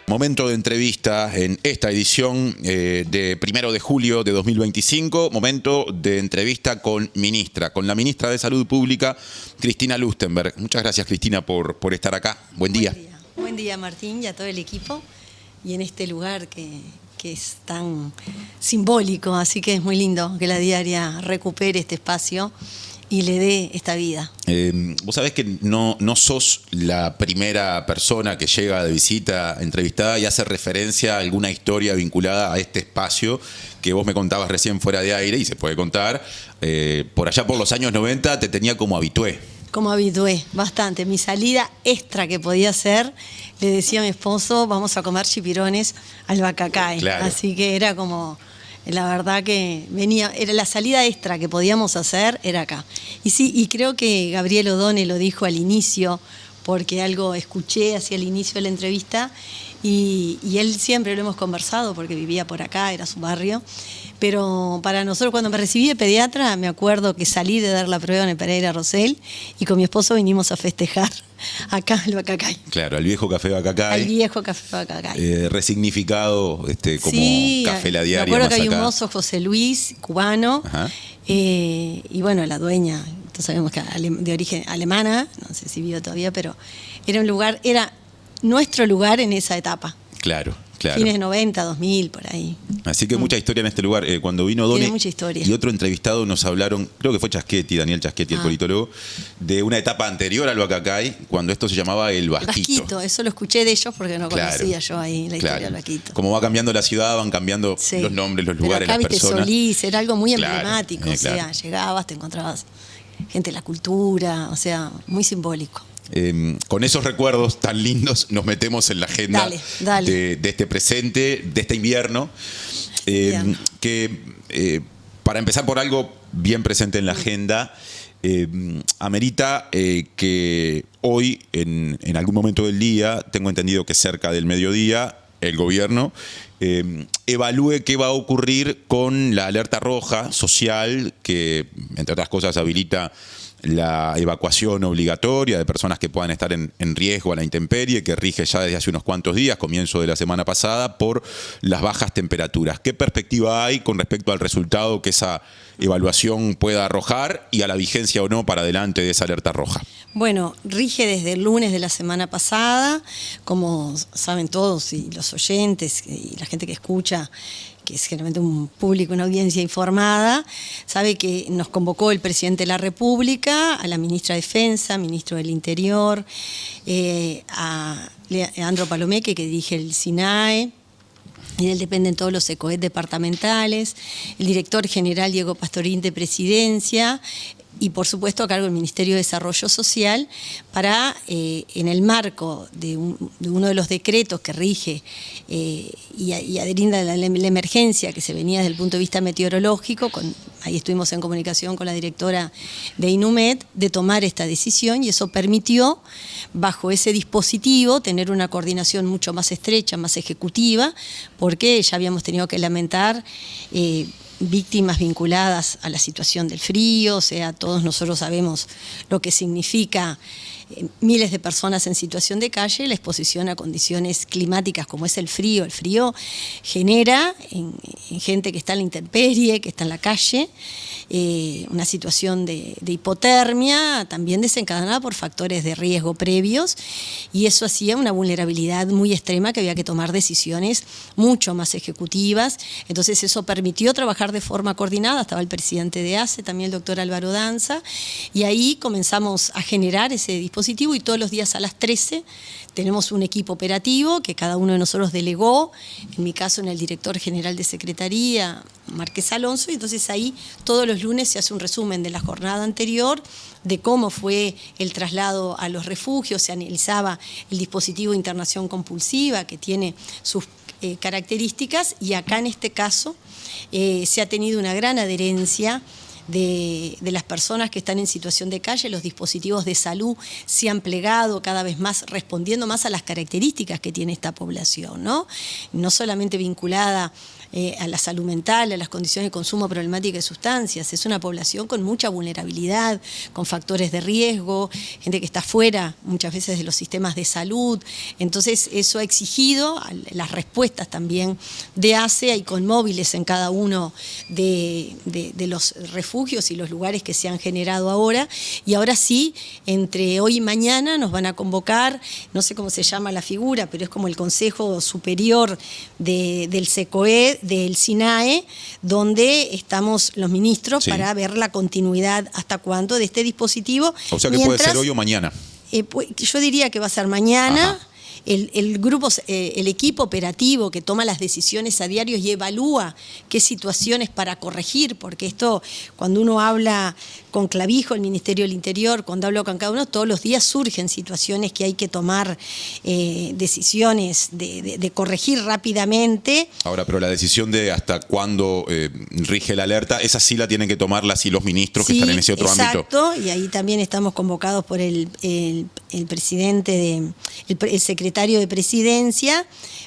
Momento de entrevista en esta edición de 1 de julio de 2025, momento de entrevista con la ministra de Salud Pública, Cristina Lustenberg. Muchas gracias, Cristina, por estar acá. Buen día. Buen día, Martín, y a todo el equipo, y en este lugar que es tan simbólico, así que es muy lindo que la diaria recupere este espacio y le dé esta vida. Vos sabés que no sos la primera persona que llega de visita entrevistada y hace referencia a alguna historia vinculada a este espacio que vos me contabas recién fuera de aire, y se puede contar. Por allá por los años 90 te tenía como habitué. Como habitué, bastante. Mi salida extra que podía hacer, le decía a mi esposo, vamos a comer chipirones al Bacacay. Claro. Así que era como... La verdad que era la salida extra que podíamos hacer, era acá. Y sí, y creo que Gabriel Odone lo dijo al inicio, porque algo escuché hacia el inicio de la entrevista, y él siempre lo hemos conversado, porque vivía por acá, era su barrio. Pero para nosotros, cuando me recibí de pediatra, me acuerdo que salí de dar la prueba en el Pereira Rosell, y con mi esposo vinimos a festejar acá al Bacacay. Claro, al viejo café Bacacay. Al viejo café Bacacay. Resignificado como sí, Café La Diaria. Me acuerdo más que hay acá. un mozo, José Luis, cubano, y bueno, la dueña, entonces sabemos que de origen alemana, no sé si vive todavía, pero era un lugar, era nuestro lugar en esa etapa. Claro. Fines de 90, 2000, por ahí. Así que mucha historia en este lugar. Cuando vino Odone y otro entrevistado nos hablaron, creo que fue Chaschetti, Daniel Chaschetti, el politólogo, de una etapa anterior al Bacacay, cuando esto se llamaba el Basquito. El Basquito, eso lo escuché de ellos porque no conocía yo ahí la historia del Basquito. Como va cambiando la ciudad, van cambiando los nombres, los lugares, pero acá, las personas. Solís, era algo muy emblemático, o sea, llegabas, te encontrabas gente de la cultura, o sea, muy simbólico. Con esos recuerdos tan lindos nos metemos en la agenda de este presente, de este invierno, que para empezar por algo bien presente en la agenda, amerita que hoy, en algún momento del día, tengo entendido que cerca del mediodía, el gobierno evalúe qué va a ocurrir con la alerta roja social que, entre otras cosas, habilita la evacuación obligatoria de personas que puedan estar en riesgo a la intemperie, que rige ya desde hace unos cuantos días, comienzo de la semana pasada, por las bajas temperaturas. ¿Qué perspectiva hay con respecto al resultado que esa evaluación pueda arrojar y a la vigencia o no para adelante de esa alerta roja? Bueno, rige desde el lunes de la semana pasada, como saben todos y los oyentes y la gente que escucha, que es generalmente un público, una audiencia informada, sabe que nos convocó el presidente de la República, a la ministra de Defensa, ministro del Interior, a Leandro Palomeque, que dirige el SINAE, y de él dependen todos los ECOET departamentales, el director general Diego Pastorín de Presidencia, y por supuesto a cargo del Ministerio de Desarrollo Social, para, en el marco de uno de los decretos que rige y aderinda la emergencia que se venía desde el punto de vista meteorológico, ahí estuvimos en comunicación con la directora de INUMED, de tomar esta decisión, y eso permitió, bajo ese dispositivo, tener una coordinación mucho más estrecha, más ejecutiva, porque ya habíamos tenido que lamentar víctimas vinculadas a la situación del frío, o sea, todos nosotros sabemos lo que significa miles de personas en situación de calle, la exposición a condiciones climáticas como es el frío. El frío genera en gente que está en la intemperie, que está en la calle, una situación de hipotermia, también desencadenada por factores de riesgo previos, y eso hacía una vulnerabilidad muy extrema que había que tomar decisiones mucho más ejecutivas. Entonces eso permitió trabajar de forma coordinada, estaba el presidente de ACE, también el doctor Álvaro Danza, y ahí comenzamos a generar ese dispositivo, y todos los días a las 13 tenemos un equipo operativo que cada uno de nosotros delegó, en mi caso en el director general de Secretaría, Márquez Alonso, y entonces ahí todos los lunes se hace un resumen de la jornada anterior, de cómo fue el traslado a los refugios, se analizaba el dispositivo de internación compulsiva que tiene sus características, y acá en este caso se ha tenido una gran adherencia de las personas que están en situación de calle. Los dispositivos de salud se han plegado cada vez más, respondiendo más a las características que tiene esta población, ¿no? No solamente vinculada a la salud mental, a las condiciones de consumo problemática de sustancias. Es una población con mucha vulnerabilidad, con factores de riesgo, gente que está fuera muchas veces de los sistemas de salud. Entonces eso ha exigido las respuestas también de ACE y con móviles en cada uno de los refugios y los lugares que se han generado ahora. Y ahora sí, entre hoy y mañana nos van a convocar, no sé cómo se llama la figura, pero es como el Consejo Superior del SECOED, del SINAE, donde estamos los ministros para ver la continuidad hasta cuándo de este dispositivo. O sea que puede ser hoy o mañana. Yo diría que va a ser mañana. Ajá. El equipo operativo que toma las decisiones a diario y evalúa qué situaciones para corregir, porque esto, cuando uno habla con Clavijo, el Ministerio del Interior, cuando hablo con cada uno, todos los días surgen situaciones que hay que tomar decisiones de corregir rápidamente. Ahora, pero la decisión de hasta cuándo rige la alerta, esa sí la tienen que tomar las y los ministros que están en ese otro ámbito. Exacto, y ahí también estamos convocados por el presidente, el secretario de Presidencia,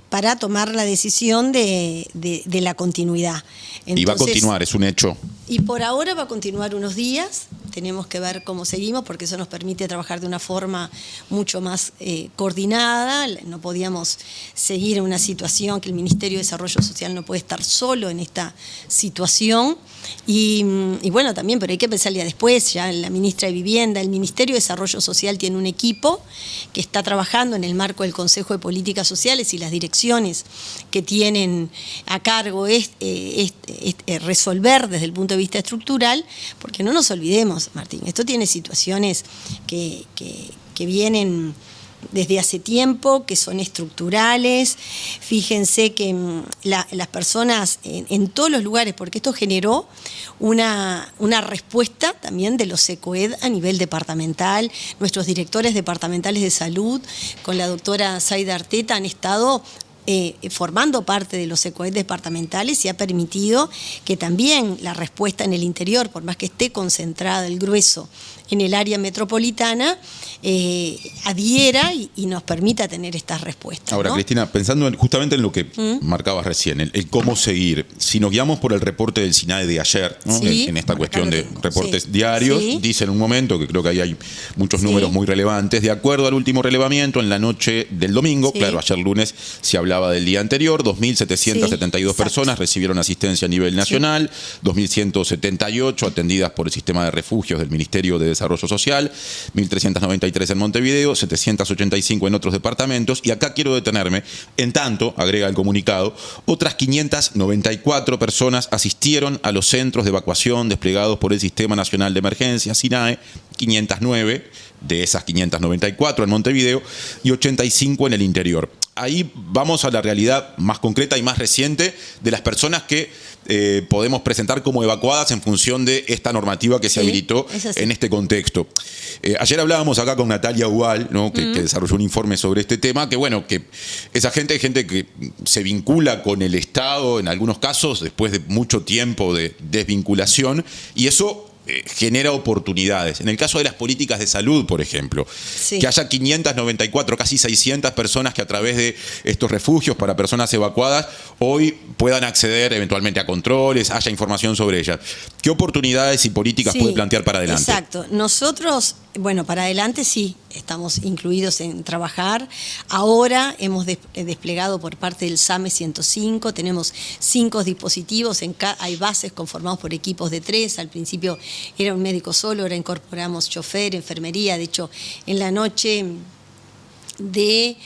para tomar la decisión de la continuidad. Entonces, y va a continuar, es un hecho. Y por ahora va a continuar unos días, tenemos que ver cómo seguimos, porque eso nos permite trabajar de una forma mucho más coordinada. No podíamos seguir en una situación que el Ministerio de Desarrollo Social no puede estar solo en esta situación. Y bueno, también, pero hay que pensar ya después, ya la ministra de Vivienda, el Ministerio de Desarrollo Social tiene un equipo que está trabajando en el marco del Consejo de Políticas Sociales y las direcciones que tienen a cargo resolver desde el punto de vista estructural, porque no nos olvidemos, Martín, esto tiene situaciones que vienen desde hace tiempo, que son estructurales. Fíjense que las personas en todos los lugares, porque esto generó una respuesta también de los SECOED a nivel departamental. Nuestros directores departamentales de salud, con la doctora Zaida Arteta, han estado formando parte de los SECOED departamentales, y ha permitido que también la respuesta en el interior, por más que esté concentrada el grueso en el área metropolitana, adhiera y nos permita tener estas respuestas. Ahora, ¿no? Cristina, pensando justamente en lo que marcabas recién, el cómo seguir, si nos guiamos por el reporte del SINAE de ayer, ¿no? Sí, en esta cuestión de reportes diarios, dice en un momento, que creo que ahí hay muchos números muy relevantes, de acuerdo al último relevamiento, en la noche del domingo, claro, ayer lunes se hablaba del día anterior, 2.772 personas recibieron asistencia a nivel nacional, 2.178 atendidas por el sistema de refugios del Ministerio de Desarrollo Social, 1.393 en Montevideo, 785 en otros departamentos. Y acá quiero detenerme. En tanto, agrega el comunicado, otras 594 personas asistieron a los centros de evacuación desplegados por el Sistema Nacional de Emergencia, SINAE, 509 de esas 594 en Montevideo y 85 en el interior. Ahí vamos a la realidad más concreta y más reciente de las personas que podemos presentar como evacuadas en función de esta normativa que se habilitó en este contexto. Ayer hablábamos acá con Natalia Ugal, ¿no? que desarrolló un informe sobre este tema, que bueno, que esa gente es gente que se vincula con el Estado en algunos casos después de mucho tiempo de desvinculación, y eso genera oportunidades. En el caso de las políticas de salud, por ejemplo, que haya 594, casi 600 personas que a través de estos refugios para personas evacuadas hoy puedan acceder eventualmente a controles, haya información sobre ellas. ¿Qué oportunidades y políticas puede plantear para adelante? Exacto. Nosotros, bueno, para adelante sí, estamos incluidos en trabajar. Ahora hemos desplegado por parte del SAME 105, tenemos 5 dispositivos, hay bases conformados por equipos de 3, al principio era un médico solo, ahora incorporamos chofer, enfermería. De hecho, en la noche de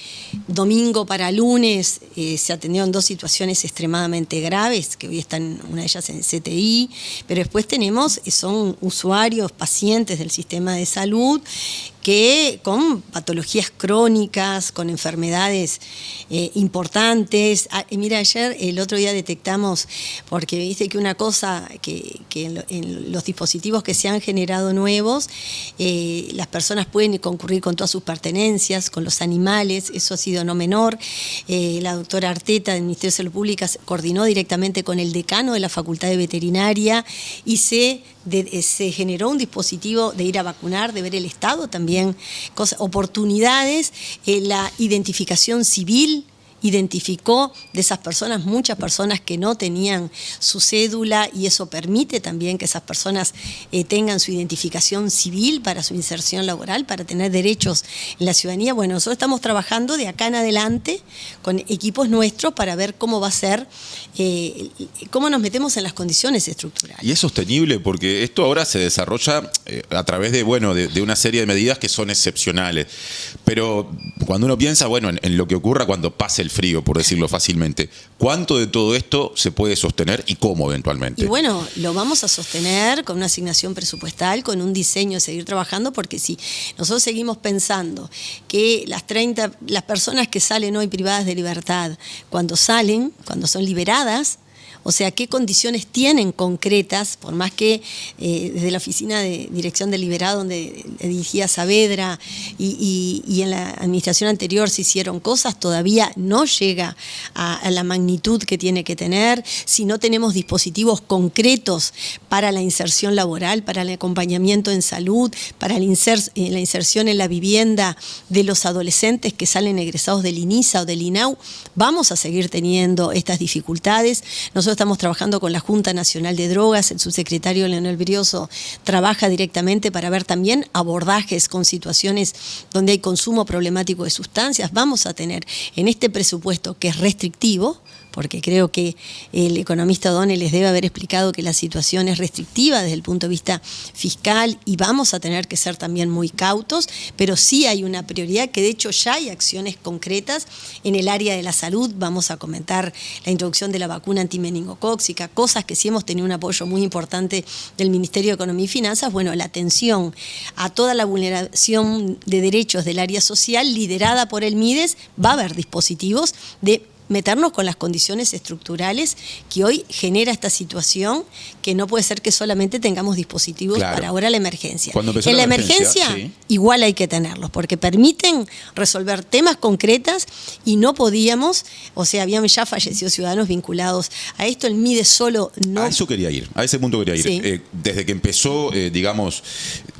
domingo para lunes se atendieron 2 situaciones extremadamente graves, que hoy están, una de ellas en CTI, pero después tenemos, son usuarios, pacientes del sistema de salud, que con patologías crónicas, con enfermedades importantes. Mira, ayer, el otro día detectamos, porque viste que una cosa, que en los dispositivos que se han generado nuevos, las personas pueden concurrir con todas sus pertenencias, con los animales, eso ha sido no menor. La doctora Arteta del Ministerio de Salud Pública coordinó directamente con el decano de la Facultad de Veterinaria y se generó un dispositivo de ir a vacunar, de ver el estado también, oportunidades, la identificación civil identificó de esas personas muchas personas que no tenían su cédula, y eso permite también que esas personas tengan su identificación civil para su inserción laboral, para tener derechos en la ciudadanía. Bueno, nosotros estamos trabajando de acá en adelante con equipos nuestros para ver cómo va a ser, cómo nos metemos en las condiciones estructurales. Y es sostenible porque esto ahora se desarrolla a través de una serie de medidas que son excepcionales. Pero cuando uno piensa, en lo que ocurra cuando pase el frío, por decirlo fácilmente, ¿cuánto de todo esto se puede sostener y cómo eventualmente? Y bueno, lo vamos a sostener con una asignación presupuestal, con un diseño, seguir trabajando, porque si nosotros seguimos pensando que las personas que salen hoy privadas de libertad, cuando son liberadas, o sea, qué condiciones tienen concretas, por más que desde la oficina de dirección del liberado, donde dirigía Saavedra, y en la administración anterior se hicieron cosas, todavía no llega a la magnitud que tiene que tener. Si no tenemos dispositivos concretos para la inserción laboral, para el acompañamiento en salud, para la inserción en la vivienda de los adolescentes que salen egresados del INISA o del INAU, vamos a seguir teniendo estas dificultades. Nosotros estamos trabajando con la Junta Nacional de Drogas, el subsecretario Leonel Brioso trabaja directamente para ver también abordajes con situaciones donde hay consumo problemático de sustancias. Vamos a tener en este presupuesto, que es restrictivo, porque creo que el economista O'Donnell les debe haber explicado que la situación es restrictiva desde el punto de vista fiscal, y vamos a tener que ser también muy cautos, pero sí hay una prioridad, que de hecho ya hay acciones concretas en el área de la salud. Vamos a comentar la introducción de la vacuna antimeningocócica, cosas que sí hemos tenido un apoyo muy importante del Ministerio de Economía y Finanzas. Bueno, la atención a toda la vulneración de derechos del área social liderada por el MIDES, va a haber dispositivos de meternos con las condiciones estructurales que hoy genera esta situación, que no puede ser que solamente tengamos dispositivos para ahora la emergencia. En la emergencia sí, igual hay que tenerlos, porque permiten resolver temas concretas, y no podíamos, o sea, habían ya fallecido ciudadanos vinculados a esto, el MIDE solo no... A eso quería ir, a ese punto quería ir. Sí. Desde que empezó,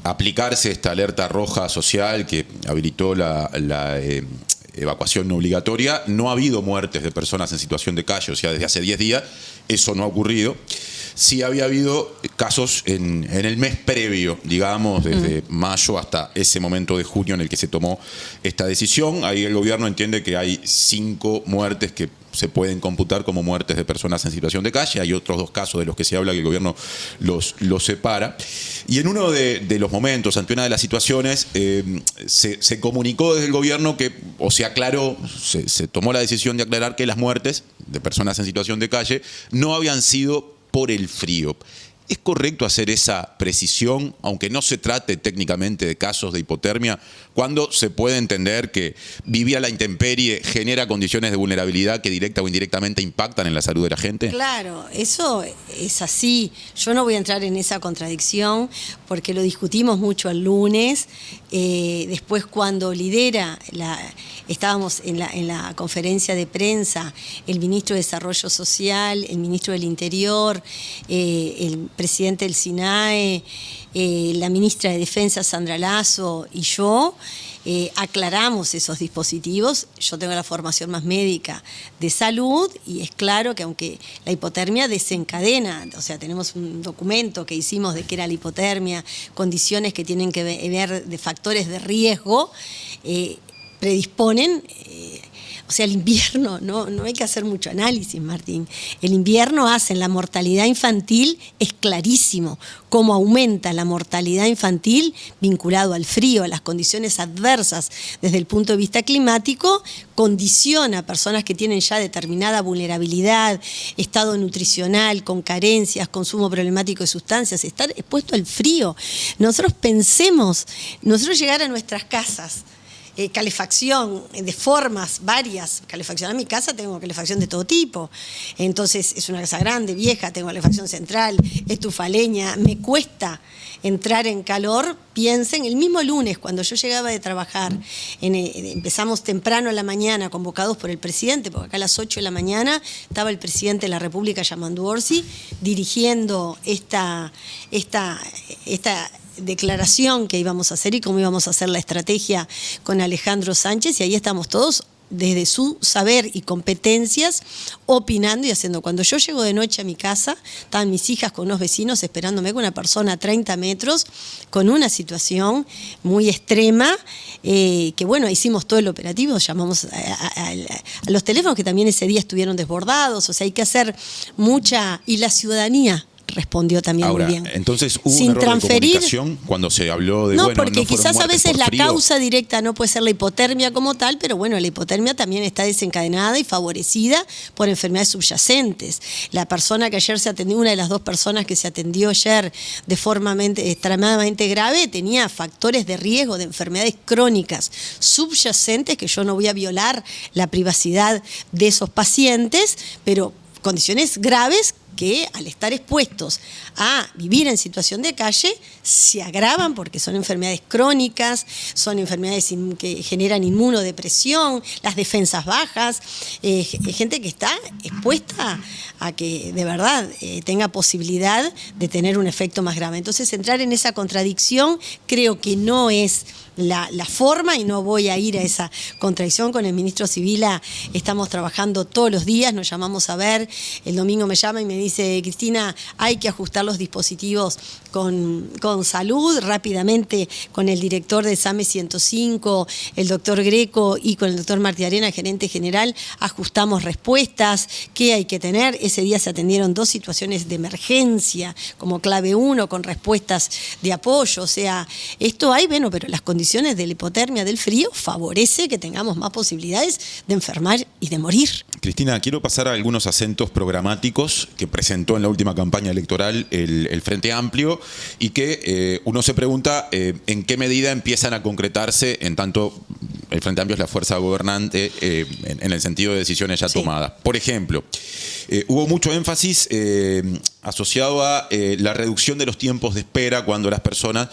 a aplicarse esta alerta roja social que habilitó la evacuación no obligatoria, no ha habido muertes de personas en situación de calle, o sea, desde hace 10 días eso no ha ocurrido. Sí había habido casos en el mes previo, desde mayo hasta ese momento de junio en el que se tomó esta decisión. Ahí el gobierno entiende que hay 5 muertes que se pueden computar como muertes de personas en situación de calle. Hay otros 2 casos de los que se habla que el gobierno los separa. Y en uno de los momentos, ante una de las situaciones, se comunicó desde el gobierno se tomó la decisión de aclarar que las muertes de personas en situación de calle no habían sido por el frío. ¿Es correcto hacer esa precisión, aunque no se trate técnicamente de casos de hipotermia, cuando se puede entender que vivir a la intemperie genera condiciones de vulnerabilidad que directa o indirectamente impactan en la salud de la gente? Claro, eso es así. Yo no voy a entrar en esa contradicción porque lo discutimos mucho el lunes. Después, cuando estábamos en la conferencia de prensa, el ministro de Desarrollo Social, el ministro del Interior, el presidente del SINAE, la ministra de Defensa Sandra Lasso y yo, aclaramos esos dispositivos. Yo tengo la formación más médica de salud, y es claro que aunque la hipotermia desencadena, o sea, tenemos un documento que hicimos de qué era la hipotermia, condiciones que tienen que ver de factores de riesgo, predisponen... O sea, el invierno, no hay que hacer mucho análisis, Martín. El invierno la mortalidad infantil es clarísimo. Cómo aumenta la mortalidad infantil vinculado al frío, a las condiciones adversas desde el punto de vista climático, condiciona a personas que tienen ya determinada vulnerabilidad, estado nutricional, con carencias, consumo problemático de sustancias, estar expuesto al frío. Nosotros llegar a nuestras casas, calefacción de formas varias. Calefacción en mi casa, tengo calefacción de todo tipo. Entonces, es una casa grande, vieja, tengo calefacción central, estufa leña, me cuesta entrar en calor. Piensen, el mismo lunes, cuando yo llegaba de trabajar, empezamos temprano a la mañana, convocados por el presidente, porque acá a las 8 de la mañana estaba el presidente de la República, Yamandu Orsi, dirigiendo esta declaración que íbamos a hacer y cómo íbamos a hacer la estrategia con Alejandro Sánchez, y ahí estamos todos desde su saber y competencias, opinando y haciendo. Cuando yo llego de noche a mi casa, estaban mis hijas con unos vecinos esperándome, con una persona a 30 metros, con una situación muy extrema, que bueno, hicimos todo el operativo, llamamos a los teléfonos que también ese día estuvieron desbordados, o sea, hay que hacer mucha, y la ciudadanía respondió también ahora, muy bien. Entonces hubo Sin un error transferir, de comunicación cuando se habló de, no, bueno, porque no fueron quizás a muertes veces por la frío. causa directa no puede ser la hipotermia como tal, pero bueno, la hipotermia también está desencadenada y favorecida por enfermedades subyacentes. La persona que ayer se atendió, una de las dos personas que se atendió ayer de forma extremadamente grave, tenía factores de riesgo de enfermedades crónicas subyacentes, que yo no voy a violar la privacidad de esos pacientes, pero condiciones graves que al estar expuestos a vivir en situación de calle se agravan porque son enfermedades crónicas, son enfermedades que generan inmunodepresión, las defensas bajas, gente que está expuesta a que de verdad tenga posibilidad de tener un efecto más grave. Entonces, entrar en esa contradicción creo que no es la forma, y no voy a ir a esa contradicción. Con el ministro Sibila estamos trabajando todos los días, nos llamamos a ver, el domingo me llama y me dice: Cristina, hay que ajustar los dispositivos con salud, rápidamente con el director de SAME 105, el doctor Greco, y con el doctor Martí Arena, gerente general, ajustamos respuestas, qué hay que tener. Ese día se atendieron 2 situaciones de emergencia como clave 1, con respuestas de apoyo. O sea, esto hay, bueno, pero las condiciones de la hipotermia, del frío, favorece que tengamos más posibilidades de enfermar y de morir. Cristina, quiero pasar a algunos acentos programáticos que presentó en la última campaña electoral el Frente Amplio, y que uno se pregunta en qué medida empiezan a concretarse, en tanto el Frente Amplio es la fuerza gobernante, en el sentido de decisiones ya tomadas. Por ejemplo, hubo mucho énfasis asociado a la reducción de los tiempos de espera cuando las personas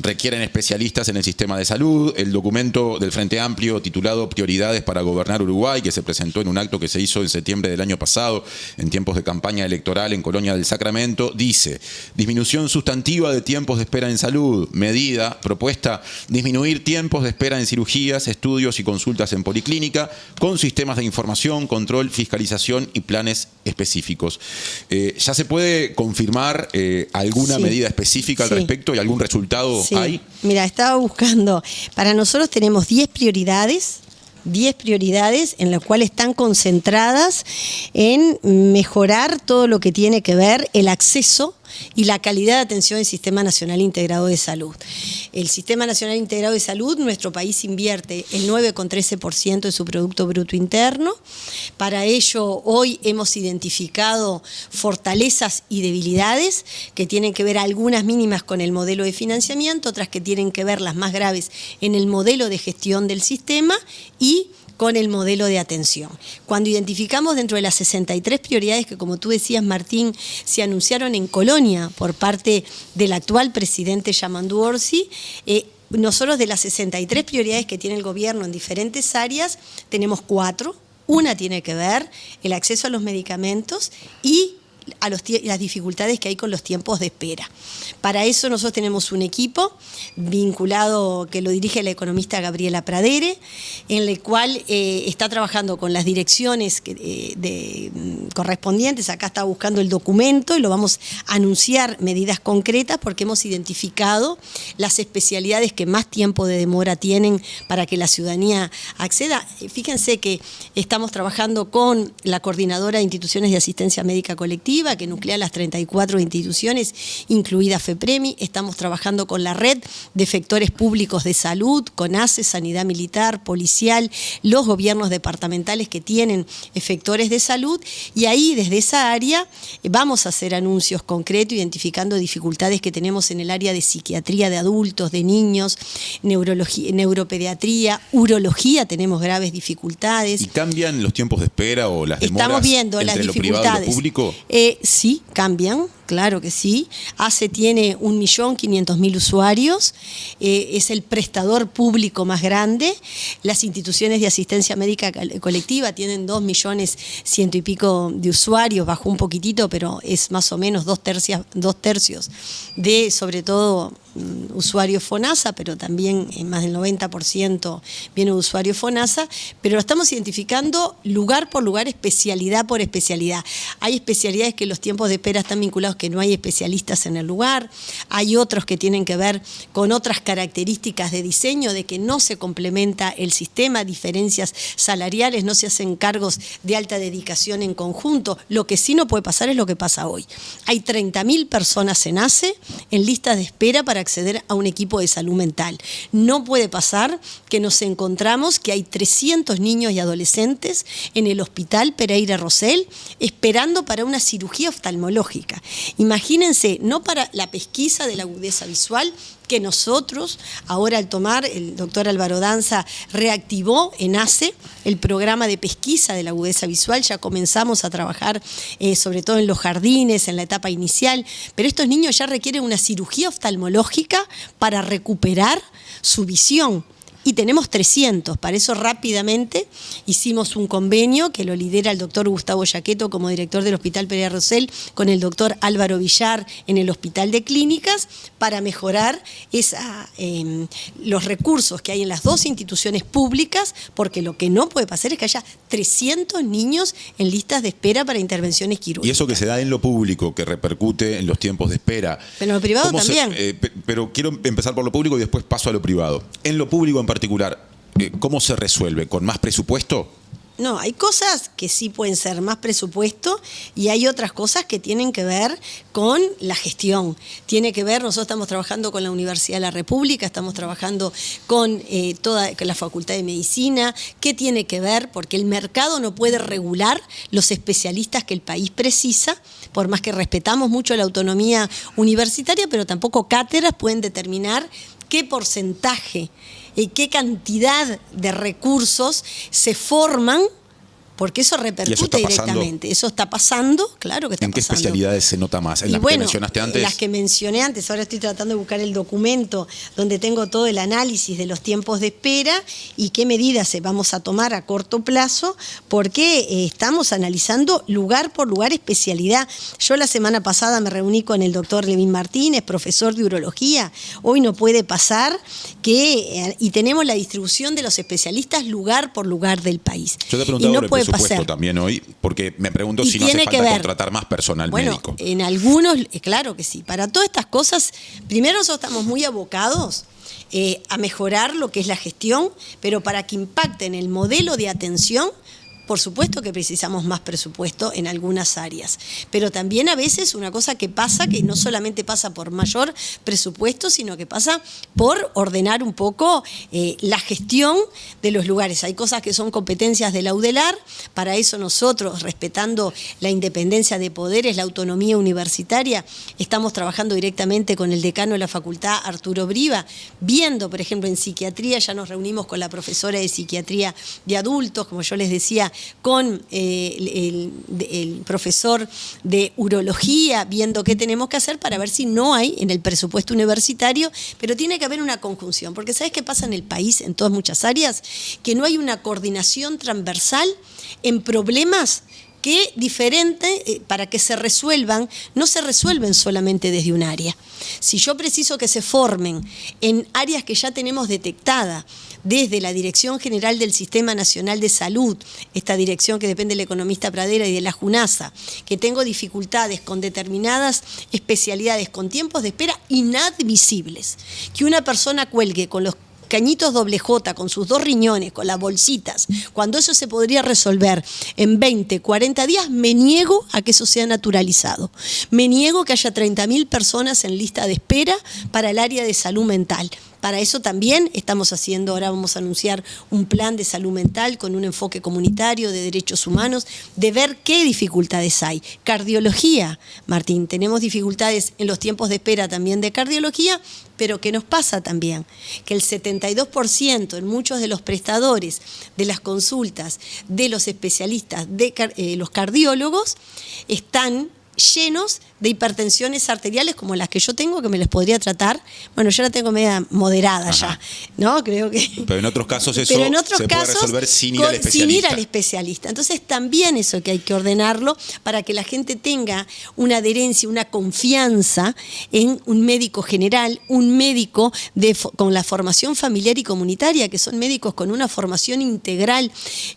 requieren especialistas en el sistema de salud. El documento del Frente Amplio titulado Prioridades para gobernar Uruguay, que se presentó en un acto que se hizo en septiembre del año pasado, en tiempos de campaña electoral en Colonia del Sacramento, dice: disminución sustantiva de tiempos de espera en salud. Medida, propuesta: disminuir tiempos de espera en cirugías, estudios y consultas en policlínica, con sistemas de información, control, fiscalización y planes específicos. ¿Ya se puede confirmar alguna medida específica al respecto y algún resultado hay? Mira, estaba buscando. Para nosotros tenemos 10 prioridades en las cuales están concentradas en mejorar todo lo que tiene que ver el acceso y la calidad de atención del Sistema Nacional Integrado de Salud. El Sistema Nacional Integrado de Salud, nuestro país invierte el 9,13% de su Producto Bruto Interno. Para ello, hoy hemos identificado fortalezas y debilidades que tienen que ver, algunas mínimas, con el modelo de financiamiento, otras que tienen que ver, las más graves, en el modelo de gestión del sistema y con el modelo de atención. Cuando identificamos dentro de las 63 prioridades que, como tú decías, Martín, se anunciaron en Colonia por parte del actual presidente Yamandu Orsi, nosotros, de las 63 prioridades que tiene el gobierno en diferentes áreas, tenemos 4. Una tiene que ver el acceso a los medicamentos y a las dificultades que hay con los tiempos de espera. Para eso nosotros tenemos un equipo vinculado, que lo dirige la economista Gabriela Pradere, en el cual está trabajando con las direcciones correspondientes. Acá está buscando el documento y lo vamos a anunciar, medidas concretas, porque hemos identificado las especialidades que más tiempo de demora tienen para que la ciudadanía acceda. Fíjense que estamos trabajando con la Coordinadora de Instituciones de Asistencia Médica Colectiva, que nuclea las 34 instituciones, incluida FEPREMI. Estamos trabajando con la red de efectores públicos de salud, con ACE, Sanidad Militar, Policial, los gobiernos departamentales que tienen efectores de salud, y ahí, desde esa área, vamos a hacer anuncios concretos, identificando dificultades que tenemos en el área de psiquiatría de adultos, de niños, neurología, neuropediatría, urología, tenemos graves dificultades. ¿Y cambian los tiempos de espera o las demoras? Estamos viendo las dificultades. ¿Lo privado y lo público? Sí, cambian, Claro que sí. ACE tiene 1.500.000 usuarios, es el prestador público más grande. Las instituciones de asistencia médica colectiva tienen 2.100.000 y pico de usuarios, bajó un poquitito, pero es más o menos dos tercios de, sobre todo, usuarios FONASA, pero también más del 90% viene de usuarios FONASA, pero lo estamos identificando lugar por lugar, especialidad por especialidad. Hay especialidades que los tiempos de espera están vinculados que no hay especialistas en el lugar, hay otros que tienen que ver con otras características de diseño, de que no se complementa el sistema, diferencias salariales, no se hacen cargos de alta dedicación en conjunto. Lo que sí no puede pasar es lo que pasa hoy. Hay 30.000 personas en ACE en listas de espera para acceder a un equipo de salud mental. No puede pasar que nos encontramos que hay 300 niños y adolescentes en el Hospital Pereira Rosell esperando para una cirugía oftalmológica. Imagínense, no para la pesquisa de la agudeza visual, que nosotros, ahora al tomar, el doctor Álvaro Danza reactivó en ACE el programa de pesquisa de la agudeza visual, ya comenzamos a trabajar sobre todo en los jardines, en la etapa inicial, pero estos niños ya requieren una cirugía oftalmológica para recuperar su visión. Y tenemos 300, para eso rápidamente hicimos un convenio que lo lidera el doctor Gustavo Yaqueto como director del Hospital Pereira Rosell con el doctor Álvaro Villar en el Hospital de Clínicas para mejorar los recursos que hay en las dos instituciones públicas, porque lo que no puede pasar es que haya 300 niños en listas de espera para intervenciones quirúrgicas. Y eso que se da en lo público, que repercute en los tiempos de espera. Pero en lo privado también. Pero quiero empezar por lo público y después paso a lo privado. En lo público en particular, ¿cómo se resuelve? ¿Con más presupuesto? No, hay cosas que sí pueden ser más presupuesto y hay otras cosas que tienen que ver con la gestión. Tiene que ver, nosotros estamos trabajando con la Universidad de la República, estamos trabajando con con la Facultad de Medicina. ¿Qué tiene que ver? Porque el mercado no puede regular los especialistas que el país precisa, por más que respetamos mucho la autonomía universitaria, pero tampoco cátedras pueden determinar qué porcentaje y qué cantidad de recursos se forman, porque eso repercute directamente. Eso está pasando, claro que está pasando. ¿En qué especialidades se nota más? ¿En las que mencionaste antes? Las que mencioné antes, ahora estoy tratando de buscar el documento donde tengo todo el análisis de los tiempos de espera y qué medidas vamos a tomar a corto plazo, porque estamos analizando lugar por lugar, especialidad. Yo la semana pasada me reuní con el doctor Levín Martínez, profesor de urología. Hoy no puede pasar y tenemos la distribución de los especialistas lugar por lugar del país. Yo te preguntaba por el presupuesto también hoy, porque me pregunto si no hace falta contratar más personal médico. En algunos, claro que sí. Para todas estas cosas, primero nosotros estamos muy abocados a mejorar lo que es la gestión, pero para que impacte en el modelo de atención, por supuesto que precisamos más presupuesto en algunas áreas, pero también a veces una cosa que pasa, que no solamente pasa por mayor presupuesto, sino que pasa por ordenar un poco la gestión de los lugares. Hay cosas que son competencias de la UDELAR, para eso nosotros, respetando la independencia de poderes, la autonomía universitaria, estamos trabajando directamente con el decano de la facultad, Arturo Briva, viendo, por ejemplo, en psiquiatría, ya nos reunimos con la profesora de psiquiatría de adultos, como yo les decía, con el profesor de urología, viendo qué tenemos que hacer para ver si no hay en el presupuesto universitario, pero tiene que haber una conjunción, porque ¿sabes qué pasa en el país, en todas muchas áreas? Que no hay una coordinación transversal en problemas que diferente, para que se resuelvan, no se resuelven solamente desde un área. Si yo preciso que se formen en áreas que ya tenemos detectada, desde la Dirección General del Sistema Nacional de Salud, esta dirección que depende del economista Pradera y de la JUNASA, que tengo dificultades con determinadas especialidades, con tiempos de espera inadmisibles, que una persona cuelgue con los cañitos doble J, con sus 2 riñones, con las bolsitas, cuando eso se podría resolver en 20, 40 días, me niego a que eso sea naturalizado. Me niego que haya 30.000 personas en lista de espera para el área de salud mental. Para eso también estamos haciendo, ahora vamos a anunciar un plan de salud mental con un enfoque comunitario de derechos humanos, de ver qué dificultades hay. Cardiología, Martín, tenemos dificultades en los tiempos de espera también de cardiología, pero ¿qué nos pasa también? Que el 72% en muchos de los prestadores de las consultas de los especialistas, de los cardiólogos, están llenos de hipertensiones arteriales como las que yo tengo, que me les podría tratar. Bueno, yo la tengo media moderada ya, ¿no? Creo que... Pero en otros casos eso se puede resolver sin ir al especialista. Sin ir al especialista. Entonces también eso que hay que ordenarlo para que la gente tenga una adherencia, una confianza en un médico general, un médico con la formación familiar y comunitaria, que son médicos con una formación integral.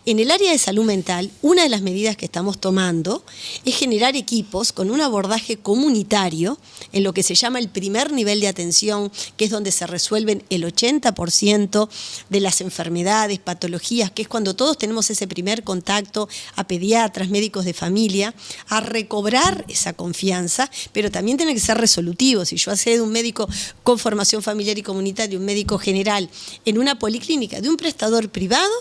En el área de salud mental, una de las medidas que estamos tomando es generar equipos con un abordaje comunitario en lo que se llama el primer nivel de atención, que es donde se resuelven el 80% de las enfermedades, patologías, que es cuando todos tenemos ese primer contacto a pediatras, médicos de familia, a recobrar esa confianza, pero también tiene que ser resolutivo. Si yo accedo a un médico con formación familiar y comunitaria, un médico general, en una policlínica de un prestador privado,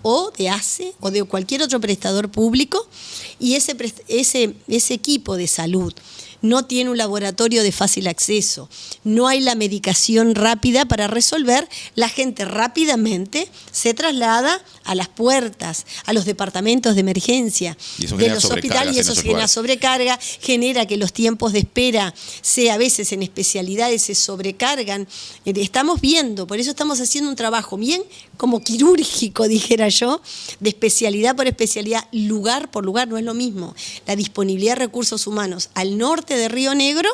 o de ACE o de cualquier otro prestador público, y ese equipo de salud no tiene un laboratorio de fácil acceso, no hay la medicación rápida para resolver, la gente rápidamente se traslada a las puertas, a los departamentos de emergencia de los hospitales, y eso genera sobrecarga, genera que los tiempos de espera, sea a veces en especialidades, se sobrecargan. Estamos viendo, por eso estamos haciendo un trabajo bien como quirúrgico, dijera yo, de especialidad por especialidad, lugar por lugar. No es lo mismo la disponibilidad de recursos humanos al norte de Río Negro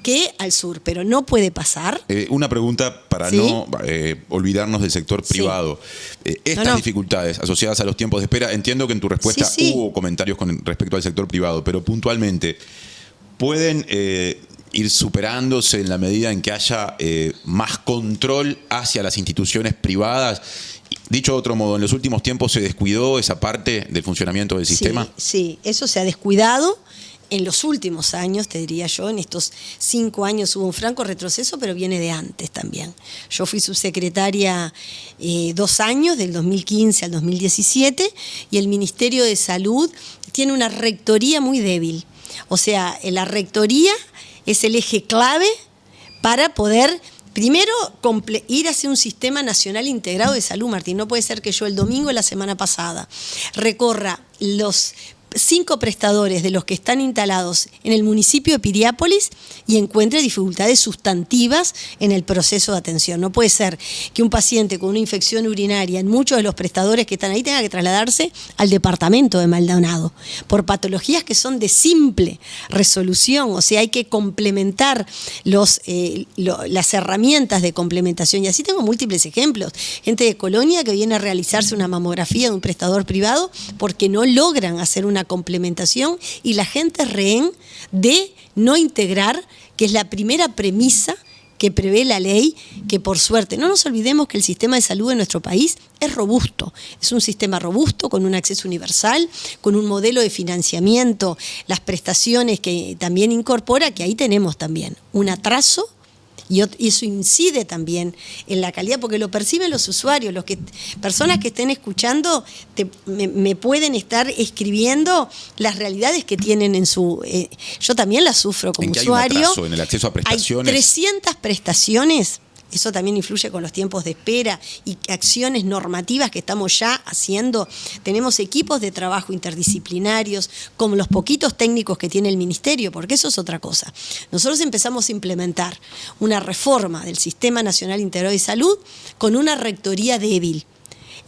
que al sur, pero no puede pasar. Una pregunta para no olvidarnos del sector privado. Estas dificultades asociadas a los tiempos de espera, entiendo que en tu respuesta hubo comentarios con respecto al sector privado, pero puntualmente, ¿pueden ir superándose en la medida en que haya más control hacia las instituciones privadas? Dicho de otro modo, ¿en los últimos tiempos se descuidó esa parte del funcionamiento del sistema? Sí, eso se ha descuidado. En los últimos años, te diría yo, en estos 5 años hubo un franco retroceso, pero viene de antes también. Yo fui subsecretaria 2 años, del 2015 al 2017, y el Ministerio de Salud tiene una rectoría muy débil. O sea, la rectoría es el eje clave para poder... Primero, ir hacia un sistema nacional integrado de salud, Martín. No puede ser que yo el domingo de la semana pasada recorra los 5 prestadores de los que están instalados en el municipio de Piriápolis y encuentre dificultades sustantivas en el proceso de atención. No puede ser que un paciente con una infección urinaria en muchos de los prestadores que están ahí tenga que trasladarse al departamento de Maldonado por patologías que son de simple resolución. O sea, hay que complementar las herramientas de complementación. Y así tengo múltiples ejemplos. Gente de Colonia que viene a realizarse una mamografía de un prestador privado porque no logran hacer una complementación, y la gente es rehén de no integrar, que es la primera premisa que prevé la ley, que por suerte, no nos olvidemos que el sistema de salud de nuestro país es robusto, es un sistema robusto con un acceso universal, con un modelo de financiamiento, las prestaciones que también incorpora, que ahí tenemos también un atraso. Y eso incide también en la calidad, porque lo perciben los usuarios, personas que estén escuchando me pueden estar escribiendo las realidades que tienen en su... yo también las sufro como usuario. ¿Hay un atraso en el acceso a prestaciones? Hay 300 prestaciones. Eso también influye con los tiempos de espera y acciones normativas que estamos ya haciendo. Tenemos equipos de trabajo interdisciplinarios, como los poquitos técnicos que tiene el Ministerio, porque eso es otra cosa. Nosotros empezamos a implementar una reforma del Sistema Nacional Integrado de Salud con una rectoría débil.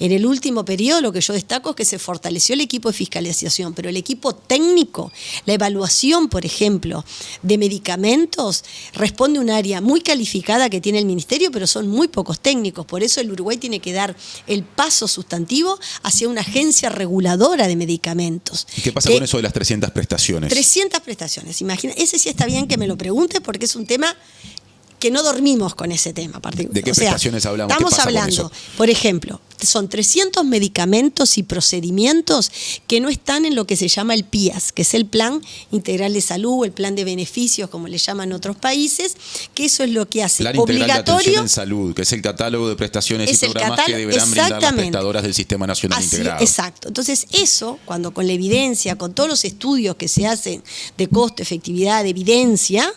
En el último periodo lo que yo destaco es que se fortaleció el equipo de fiscalización, pero el equipo técnico, la evaluación, por ejemplo, de medicamentos, responde a un área muy calificada que tiene el Ministerio, pero son muy pocos técnicos. Por eso el Uruguay tiene que dar el paso sustantivo hacia una agencia reguladora de medicamentos. ¿Y qué pasa con eso de las 300 prestaciones? 300 prestaciones, imagina, ese sí está bien que me lo preguntes porque es un tema que no dormimos con ese tema. ¿De qué prestaciones hablamos? Estamos hablando, por ejemplo, son 300 medicamentos y procedimientos que no están en lo que se llama el PIAS, que es el Plan Integral de Salud o el Plan de Beneficios, como le llaman otros países, que eso es lo que hace Plan Integral de Atención en Salud, que es el catálogo de prestaciones y programas que deberán brindar las prestadoras del Sistema Nacional Integrado. Exacto. Entonces eso, cuando con la evidencia, con todos los estudios que se hacen de costo, efectividad, de evidencia,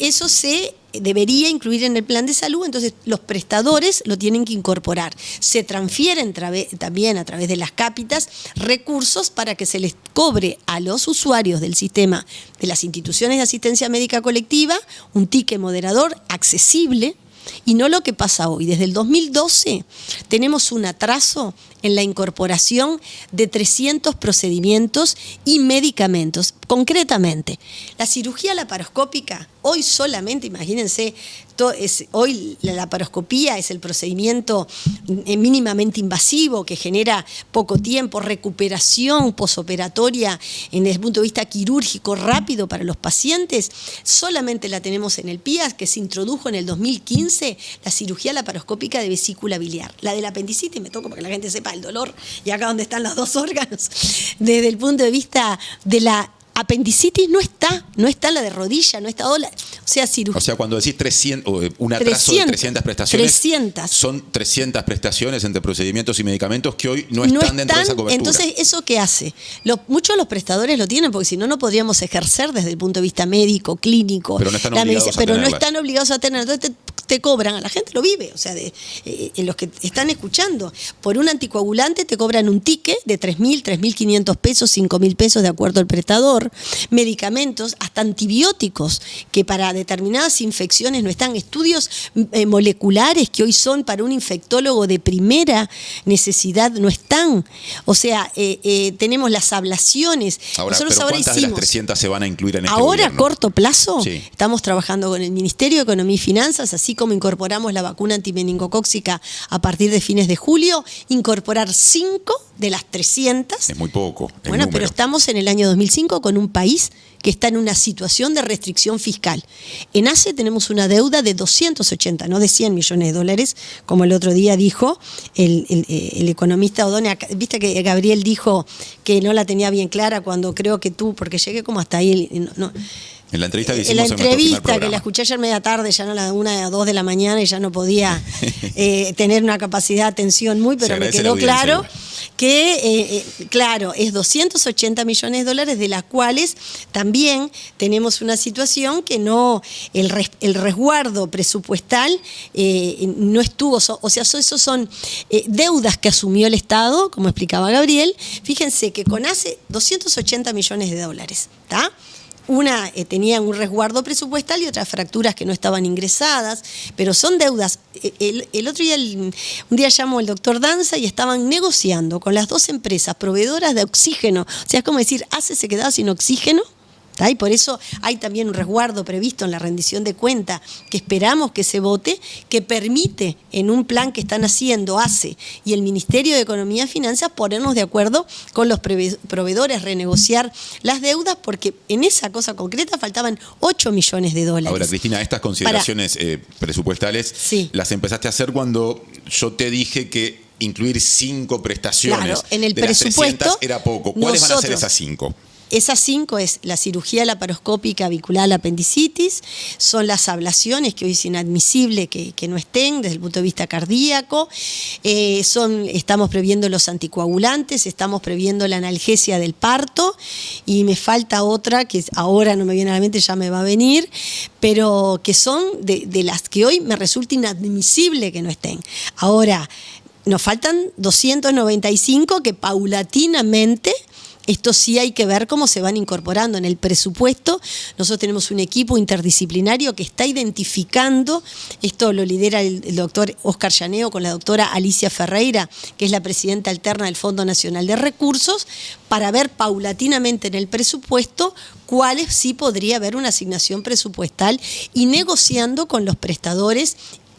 eso se debería incluir en el plan de salud, entonces los prestadores lo tienen que incorporar. Se transfieren también a través de las cápitas recursos para que se les cobre a los usuarios del sistema de las instituciones de asistencia médica colectiva un ticket moderador accesible, y no lo que pasa hoy. Desde el 2012 tenemos un atraso en la incorporación de 300 procedimientos y medicamentos. Concretamente, la cirugía laparoscópica, hoy solamente, imagínense, hoy la laparoscopía es el procedimiento mínimamente invasivo que genera poco tiempo, recuperación posoperatoria desde el punto de vista quirúrgico rápido para los pacientes. Solamente la tenemos en el PIAS, que se introdujo en el 2015, la cirugía laparoscópica de vesícula biliar. La del apendicitis, me toco para que la gente sepa el dolor, y acá donde están los dos órganos, desde el punto de vista de la apendicitis no está la de rodilla, no está, o sea, cirugía. O sea, cuando decís 300, un atraso de 300 prestaciones, 300. Son 300 prestaciones entre procedimientos y medicamentos que hoy no están dentro de esa cobertura. Entonces, ¿eso qué hace? Muchos de los prestadores lo tienen, porque si no, no podríamos ejercer desde el punto de vista médico, clínico. Pero no están obligados a pero no tenerlas. están obligados a tener. Entonces te cobran, a la gente lo vive, o sea, los que están escuchando, por un anticoagulante te cobran un ticket de 3.000, 3.500 pesos, 5.000 pesos de acuerdo al prestador, medicamentos, hasta antibióticos, que para determinadas infecciones no están, estudios moleculares que hoy son para un infectólogo de primera necesidad no están, o sea, tenemos las ablaciones. Ahora, nosotros pero ahora ¿cuántas de las 300 se van a incluir en este ahora gobierno? A corto plazo, sí, estamos trabajando con el Ministerio de Economía y Finanzas, así como incorporamos la vacuna antimeningocóxica a partir de fines de julio, incorporar 5 de las 300. Es muy poco. Bueno, pero estamos en el año 2005 con un país que está en una situación de restricción fiscal. En ACE tenemos una deuda de 280, no de 100 millones de dólares, como el otro día dijo el economista O'Donnell. Viste que Gabriel dijo que no la tenía bien clara cuando creo que tú, porque llegué como hasta ahí, en la entrevista que hicimos en la nuestro primer entrevista, que programa. la escuché ayer media tarde, ya no a las 1 o 2 de la mañana, y ya no podía tener una capacidad de atención pero me quedó claro que, claro, es 280 millones de dólares, de las cuales también tenemos una situación que no, el resguardo presupuestal no estuvo, o sea, esos son deudas que asumió el Estado, como explicaba Gabriel. Fíjense que con ACE 280 millones de dólares, ¿está? Una tenía un resguardo presupuestal y otras fracturas que no estaban ingresadas, pero son deudas. El otro día, un día llamó el doctor Danza y estaban negociando con las dos empresas proveedoras de oxígeno. O sea, es como decir, ACE se quedaba sin oxígeno. ¿tá? Y por eso hay también un resguardo previsto en la rendición de cuenta que esperamos que se vote, que permite en un plan que están haciendo ACE y el Ministerio de Economía y Finanzas ponernos de acuerdo con los proveedores, renegociar las deudas, porque en esa cosa concreta faltaban 8 millones de dólares. Ahora, Cristina, estas consideraciones presupuestales sí, las empezaste a hacer cuando yo te dije que incluir 5 prestaciones, claro, en el de presupuesto, las 300 era poco. ¿Cuáles van a ser esas 5? Esas 5 es la cirugía laparoscópica vinculada a la apendicitis, son las ablaciones, que hoy es inadmisible que no estén desde el punto de vista cardíaco, estamos previendo los anticoagulantes, estamos previendo la analgesia del parto, y me falta otra que ahora no me viene a la mente, ya me va a venir, pero que son de las que hoy me resulta inadmisible que no estén. Ahora, nos faltan 295 que paulatinamente, esto sí hay que ver cómo se van incorporando en el presupuesto. Nosotros tenemos un equipo interdisciplinario que está identificando, esto lo lidera el doctor Oscar Llaneo con la doctora Alicia Ferreira, que es la presidenta alterna del Fondo Nacional de Recursos, para ver paulatinamente en el presupuesto cuáles sí podría haber una asignación presupuestal, y negociando con los prestadores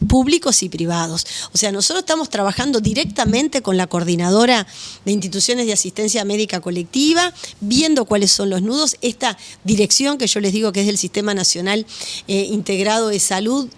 públicos y privados. O sea, nosotros estamos trabajando directamente con la coordinadora de instituciones de asistencia médica colectiva, viendo cuáles son los nudos. Esta dirección que yo les digo que es del Sistema Nacional Integrado de Salud,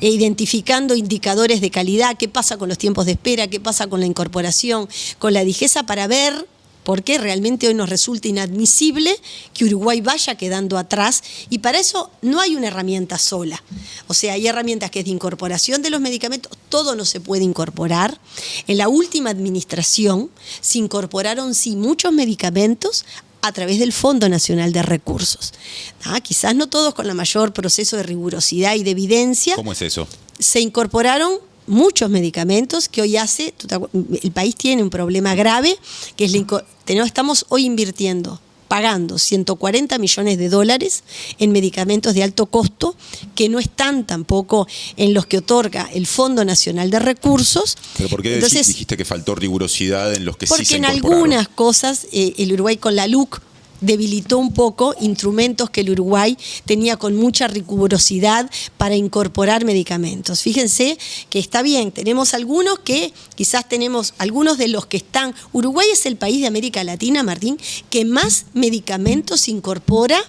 identificando indicadores de calidad, qué pasa con los tiempos de espera, qué pasa con la incorporación, con la DIGESA, para ver por qué realmente hoy nos resulta inadmisible que Uruguay vaya quedando atrás, y para eso no hay una herramienta sola. O sea, hay herramientas que es de incorporación de los medicamentos, todo no se puede incorporar. En la última administración se incorporaron sí muchos medicamentos, a través del Fondo Nacional de Recursos. Quizás no todos con la mayor proceso de rigurosidad y de evidencia. ¿Cómo es eso? Se incorporaron muchos medicamentos que hoy el país tiene un problema grave, que es estamos hoy pagando $140 millones en medicamentos de alto costo, que no están tampoco en los que otorga el Fondo Nacional de Recursos. ¿Pero por qué dijiste que faltó rigurosidad en los que sí se incorporaron? Porque en algunas cosas el Uruguay con la LUC debilitó un poco instrumentos que el Uruguay tenía con mucha rigurosidad para incorporar medicamentos. Fíjense que está bien, tenemos algunos que quizás tenemos, algunos de los que están. Uruguay es el país de América Latina, Martín, que más medicamentos incorpora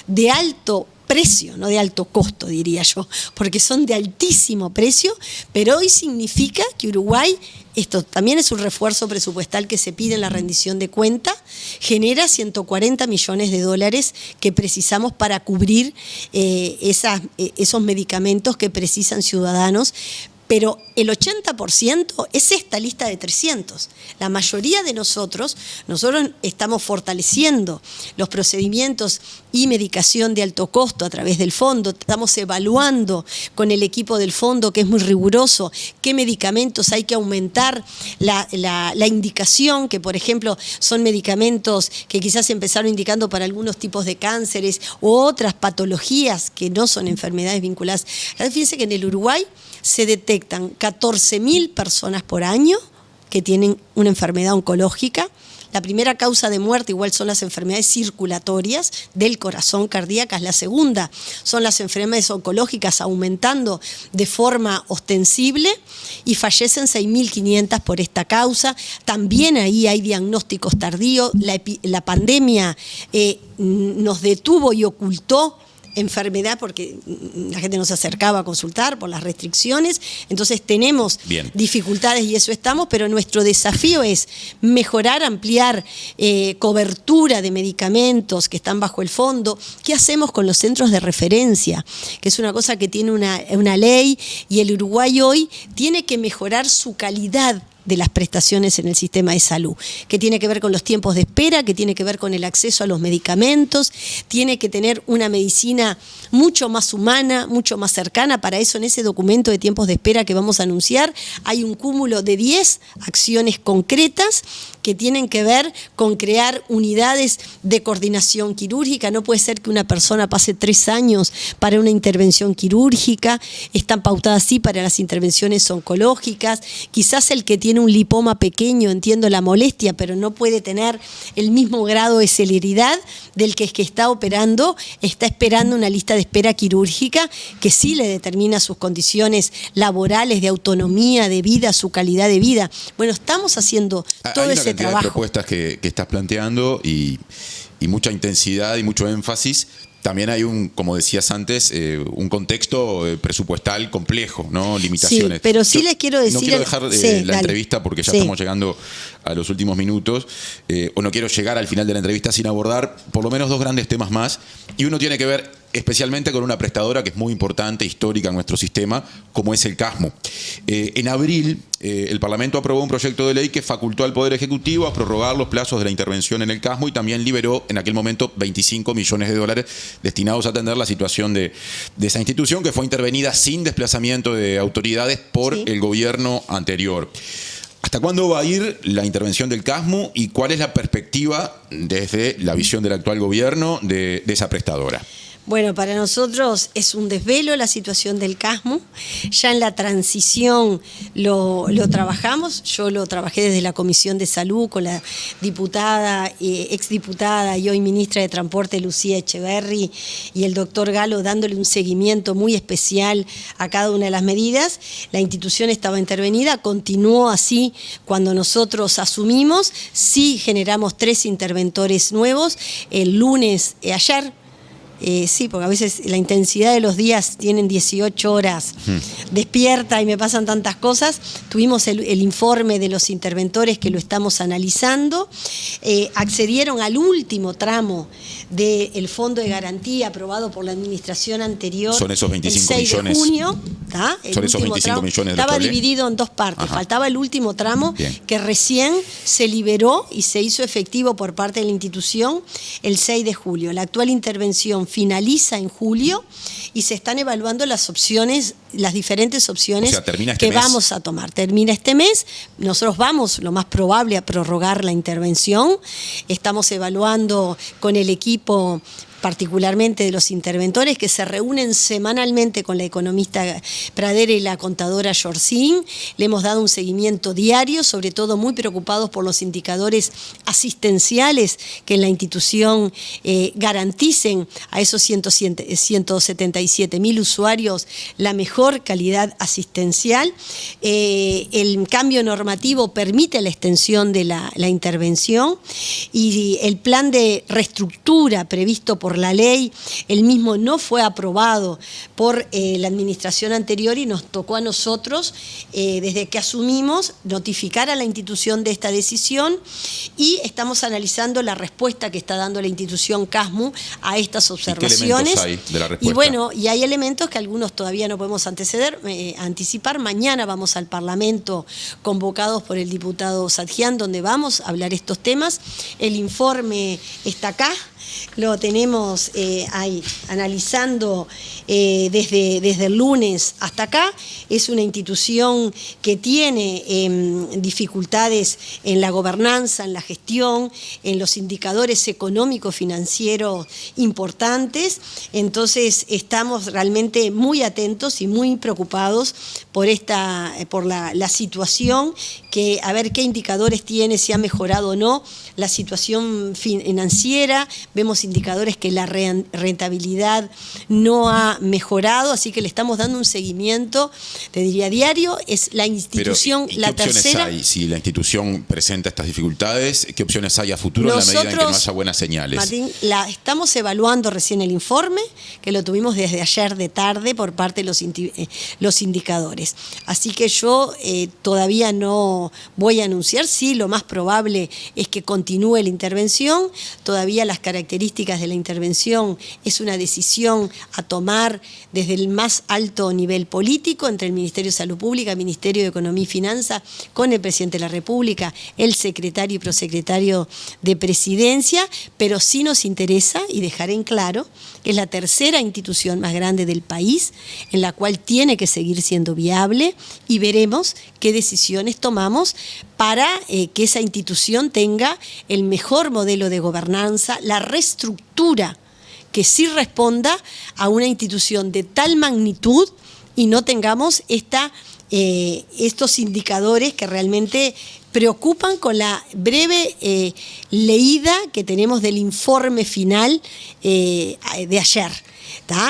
de alto precio, no de alto costo, diría yo, porque son de altísimo precio, pero hoy significa que Uruguay, esto también es un refuerzo presupuestal que se pide en la rendición de cuenta, genera $140 millones que precisamos para cubrir esos medicamentos que precisan ciudadanos. Pero el 80% es esta lista de 300. La mayoría de nosotros estamos fortaleciendo los procedimientos y medicación de alto costo a través del fondo. Estamos evaluando con el equipo del fondo, que es muy riguroso, qué medicamentos hay que aumentar la indicación, que por ejemplo son medicamentos que quizás empezaron indicando para algunos tipos de cánceres u otras patologías que no son enfermedades vinculadas. Fíjense que en el Uruguay se detectan 14.000 personas por año que tienen una enfermedad oncológica. La primera causa de muerte igual son las enfermedades circulatorias del corazón, cardíacas. La segunda son las enfermedades oncológicas, aumentando de forma ostensible, y fallecen 6.500 por esta causa. También ahí hay diagnósticos tardíos. La pandemia nos detuvo y ocultó enfermedad porque la gente no se acercaba a consultar por las restricciones, entonces tenemos dificultades y eso estamos, pero nuestro desafío es mejorar, ampliar cobertura de medicamentos que están bajo el fondo. ¿Qué hacemos con los centros de referencia? Que es una cosa que tiene una ley, y el Uruguay hoy tiene que mejorar su calidad de las prestaciones en el sistema de salud, que tiene que ver con los tiempos de espera, que tiene que ver con el acceso a los medicamentos, tiene que tener una medicina mucho más humana, mucho más cercana. Para eso, en ese documento de tiempos de espera que vamos a anunciar, hay un cúmulo de 10 acciones concretas que tienen que ver con crear unidades de coordinación quirúrgica. No puede ser que una persona pase 3 años para una intervención quirúrgica, están pautadas así para las intervenciones oncológicas. Quizás el que tiene un lipoma pequeño, entiendo la molestia, pero no puede tener el mismo grado de celeridad del que está operando, está esperando una lista de espera quirúrgica que sí le determina sus condiciones laborales, de autonomía, de vida, su calidad de vida. Bueno, estamos haciendo todo ese trabajo. Hay propuestas que estás planteando y mucha intensidad y mucho énfasis. También hay como decías antes, un contexto presupuestal complejo, ¿no? Limitaciones. Sí, pero sí les quiero decir... No quiero dejar la entrevista porque ya estamos llegando a los últimos minutos, o no quiero llegar al final de la entrevista sin abordar por lo menos 2 grandes temas más, y uno tiene que ver especialmente con una prestadora que es muy importante, histórica en nuestro sistema, como es el CASMU. En abril, el Parlamento aprobó un proyecto de ley que facultó al Poder Ejecutivo a prorrogar los plazos de la intervención en el CASMU, y también liberó en aquel momento $25 millones destinados a atender la situación de esa institución, que fue intervenida sin desplazamiento de autoridades por el gobierno anterior. ¿Hasta cuándo va a ir la intervención del CASMU y cuál es la perspectiva desde la visión del actual gobierno de esa prestadora? Bueno, para nosotros es un desvelo la situación del CASMU. Ya en la transición lo trabajamos. Yo lo trabajé desde la Comisión de Salud con la diputada, exdiputada y hoy ministra de Transporte, Lucía Echeverri, y el doctor Galo, dándole un seguimiento muy especial a cada una de las medidas. La institución estaba intervenida, continuó así cuando nosotros asumimos. Sí generamos 3 interventores nuevos. El lunes, ayer, Sí, porque a veces la intensidad de los días tienen 18 horas despierta y me pasan tantas cosas. Tuvimos el informe de los interventores que lo estamos analizando. Accedieron al último tramo del Fondo de Garantía aprobado por la administración anterior. Son esos 25 el 6 millones. de junio. Son esos 25 millones de estaba los que hablé. dividido en dos partes. Ajá. Faltaba el último tramo. Bien. Que recién se liberó y se hizo efectivo por parte de la institución el 6 de julio. La actual intervención finaliza en julio y se están evaluando las opciones, las diferentes opciones, o sea, termina este que mes. Vamos a tomar. Termina este mes. Nosotros vamos, lo más probable, a prorrogar la intervención. Estamos evaluando con el equipo, particularmente de los interventores, que se reúnen semanalmente con la economista Pradera y la contadora Yorcín. Le hemos dado un seguimiento diario, sobre todo muy preocupados por los indicadores asistenciales que en la institución garanticen a esos 177.000 usuarios la mejor calidad asistencial. El cambio normativo permite la extensión de la intervención y el plan de reestructura previsto por la ley, el mismo no fue aprobado por la administración anterior y nos tocó a nosotros, desde que asumimos, notificar a la institución de esta decisión y estamos analizando la respuesta que está dando la institución CASMU a estas observaciones. ¿Y qué elementos hay de la respuesta? Y bueno, y hay elementos que algunos todavía no podemos anticipar. Mañana vamos al Parlamento convocados por el diputado Sadjian, donde vamos a hablar estos temas. El informe está acá. Lo tenemos ahí analizando desde el lunes hasta acá. Es una institución que tiene dificultades en la gobernanza, en la gestión, en los indicadores económicos financieros importantes. Entonces estamos realmente muy atentos y muy preocupados por la situación, que a ver qué indicadores tiene, si ha mejorado o no la situación financiera. Vemos indicadores que la rentabilidad no ha mejorado, así que le estamos dando un seguimiento, te diría diario. Es la institución, pero, la tercera. ¿qué opciones hay? Si la institución presenta estas dificultades, ¿qué opciones hay a futuro en la medida en que no haya buenas señales? Martín, estamos evaluando recién el informe, que lo tuvimos desde ayer de tarde por parte de los indicadores. Así que yo todavía no voy a anunciar. Sí, lo más probable es que continúe la intervención. Todavía las características de la intervención es una decisión a tomar desde el más alto nivel político, entre el Ministerio de Salud Pública, el Ministerio de Economía y Finanzas, con el Presidente de la República, el secretario y prosecretario de Presidencia, pero sí nos interesa, y dejaré en claro, que es la tercera institución más grande del país, en la cual tiene que seguir siendo viable, y veremos qué decisiones tomamos para que esa institución tenga el mejor modelo de gobernanza, la reestructura que sí responda a una institución de tal magnitud y no tengamos estos indicadores que realmente preocupan con la breve leída que tenemos del informe final de ayer.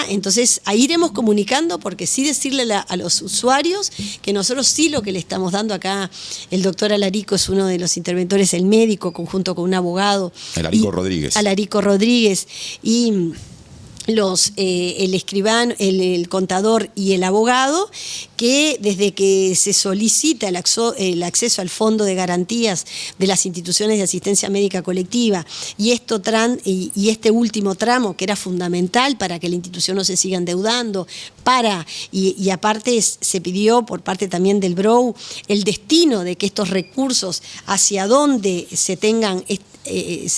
Entonces, ahí iremos comunicando, porque sí decirle a los usuarios que nosotros sí lo que le estamos dando acá, el doctor Alarico es uno de los interventores, el médico, conjunto con un abogado. Alarico Rodríguez. Alarico Rodríguez y el escribano, el contador y el abogado, que desde que se solicita el acceso al Fondo de Garantías de las instituciones de asistencia médica colectiva y este último tramo, que era fundamental para que la institución no se siga endeudando, y aparte se pidió por parte también del BROU el destino de que estos recursos hacia dónde se tengan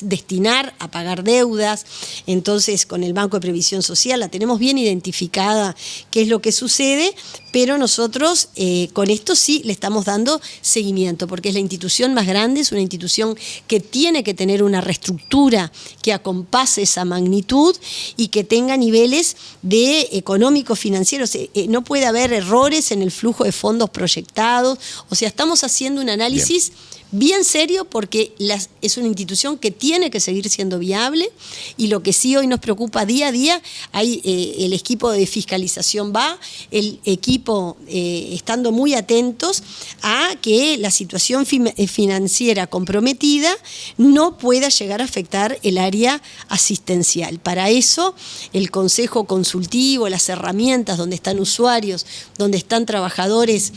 destinar a pagar deudas. Entonces, con el Banco de Previsión Social la tenemos bien identificada qué es lo que sucede, pero nosotros con esto sí le estamos dando seguimiento, porque es la institución más grande, es una institución que tiene que tener una reestructura que acompase esa magnitud y que tenga niveles de económicos financieros. No puede haber errores en el flujo de fondos proyectados. O sea, estamos haciendo un análisis bien serio, porque es una institución que tiene que seguir siendo viable, y lo que sí hoy nos preocupa día a día, el equipo de fiscalización va, el equipo equipo estando muy atentos a que la situación financiera comprometida no pueda llegar a afectar el área asistencial. Para eso, el Consejo Consultivo, las herramientas donde están usuarios, donde están trabajadores,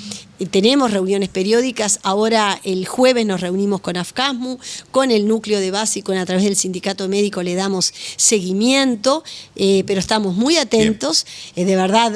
tenemos reuniones periódicas. Ahora el jueves nos reunimos con AFCASMU, con el núcleo de base y a través del sindicato médico le damos seguimiento, pero estamos muy atentos. De verdad,